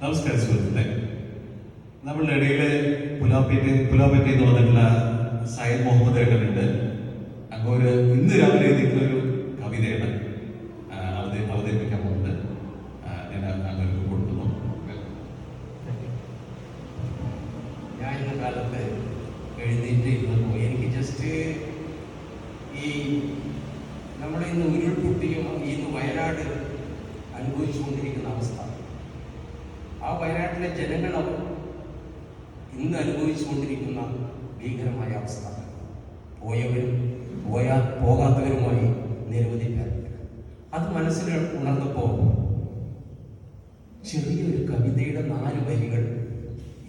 നമസ്കാരം സുഹൃത്തുക്കളെ. നമ്മളുടെ ഇടയിൽ പുലാപ്പറ്റി എന്ന് പറഞ്ഞിട്ടുള്ള സയ്യിദ് മുഹമ്മദ് ഏട്ടനുണ്ട്. അങ്ങ് ഇന്ന് രാവിലെ എഴുതിയിട്ടുള്ള ഒരു കവിതയാണ് അവതരിപ്പിക്കാൻ പോകുന്നത്. ഞാൻ അങ്ങോട്ട് കൊടുക്കുന്നു. ഞാൻ ഇന്ന കാലത്ത് എഴുന്നേറ്റിരുന്നു. എനിക്ക് ജസ്റ്റ് ഈ നമ്മുടെ ഇന്ന് ഉരുൾപൊട്ടിയും ഇന്ന് വയനാട് അനുഭവിച്ചുകൊണ്ടിരിക്കുന്ന അവസ്ഥ, ആ വയനാട്ടിലെ ജനങ്ങൾ ഇന്ന് അനുഭവിച്ചുകൊണ്ടിരിക്കുന്ന ഭീകരമായ അവസ്ഥ, പോയവരും പോകാത്തവരുമായി നിരവധി പേർ, അത് മനസ്സിൽ ഉണർന്നപ്പോൾ ചെറിയൊരു കവിതയുടെ 4 വരികൾ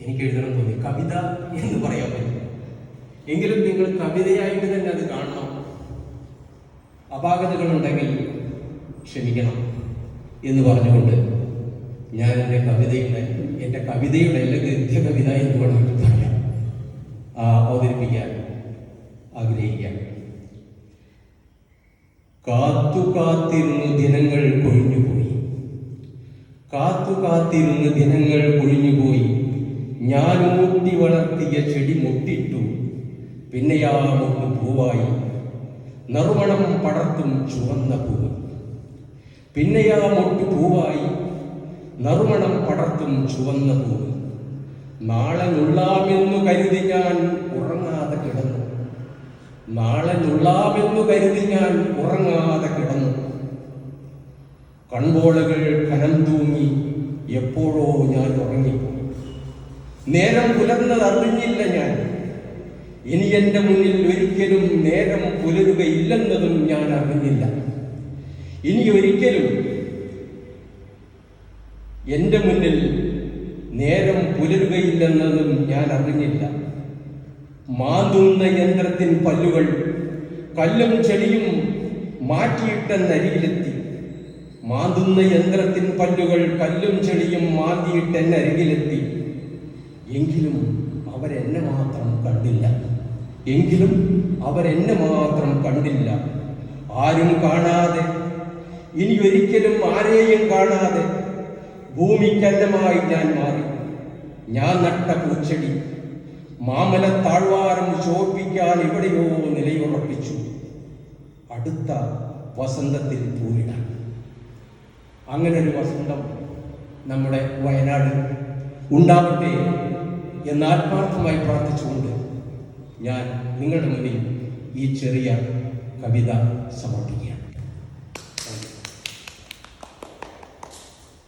എനിക്ക് എഴുതണം തോന്നി. കവിത എന്ന് പറയാൻ പറ്റും, എങ്കിലും നിങ്ങൾ കവിതയായിട്ട് തന്നെ അത് കാണണം. അപാകതകളുണ്ടെങ്കിൽ ക്ഷമിക്കണം എന്ന് പറഞ്ഞുകൊണ്ട് ഞാൻ എൻ്റെ കവിതയുടെ ഗദ്യ കവിത എന്ന് വേണമെങ്കിൽ പറയാം, അവതരിപ്പിക്കാൻ ആഗ്രഹിക്കാം. കാത്തിരുന്ന് ദിനങ്ങൾ കൊഴിഞ്ഞുപോയി, ദിനങ്ങൾ കൊഴിഞ്ഞുപോയി. ഞാൻ ഊട്ടി വളർത്തിയ ചെടി മുട്ടിട്ടു, പിന്നെയാ മുട്ട് പൂവായി. നറുമണം പടർത്തും ചുവന്ന പൂവ്, പിന്നെയാ മുട്ട് പൂവായി. നറുമണം പടർത്തും ചുവന്ന പൂവ്. നാളെ നുള്ളാമെന്നു കരുതി ഞാൻ ഉറങ്ങാതെ കിടന്നു, കൺപോളകൾ കനം തൂങ്ങി എപ്പോഴോ ഞാൻ ഉറങ്ങിപ്പോയി. നേരം പുലർന്നതറിഞ്ഞില്ല ഞാൻ. ഇനി എൻ്റെ മുന്നിൽ ഒരിക്കലും നേരം പുലരുകയില്ലെന്നതും ഞാൻ അറിഞ്ഞില്ല. ഇനി ഒരിക്കലും എൻ്റെ മുന്നിൽ നേരം പുലരുകയില്ലെന്നതും ഞാൻ അറിഞ്ഞില്ല. മാന്തുന്ന യന്ത്രത്തിൻ പല്ലുകൾ കല്ലും ചെടിയും മാറ്റിയിട്ടെന്നരികിലെത്തി. മാന്തുന്ന യന്ത്രത്തിൻ പല്ലുകൾ കല്ലും ചെടിയും മാറ്റിയിട്ടെന്നരികിലെത്തി. എങ്കിലും അവരെന്നെ മാത്രം കണ്ടില്ല. ആരും കാണാതെ, ഇനി ഒരിക്കലും ആരെയും കാണാതെ ഭൂമിക്കന്നമായി ഞാൻ മാറി. ഞാൻ നട്ട പൂച്ചെടി മാമല താഴ്വാരം ശോഭിക്കാൻ എവിടെയോ നിലയുറപ്പിച്ചു. അടുത്ത വസന്തത്തിൽ പൂവിടാൻ. അങ്ങനെ ഒരു വസന്തം നമ്മുടെ വയനാട് ഉണ്ടാവട്ടെ എന്ന് ആത്മാർത്ഥമായി പ്രാർത്ഥിച്ചുകൊണ്ട് ഞാൻ നിങ്ങളുടെ മുന്നിൽ ഈ ചെറിയ കവിത സമർപ്പിക്കുക.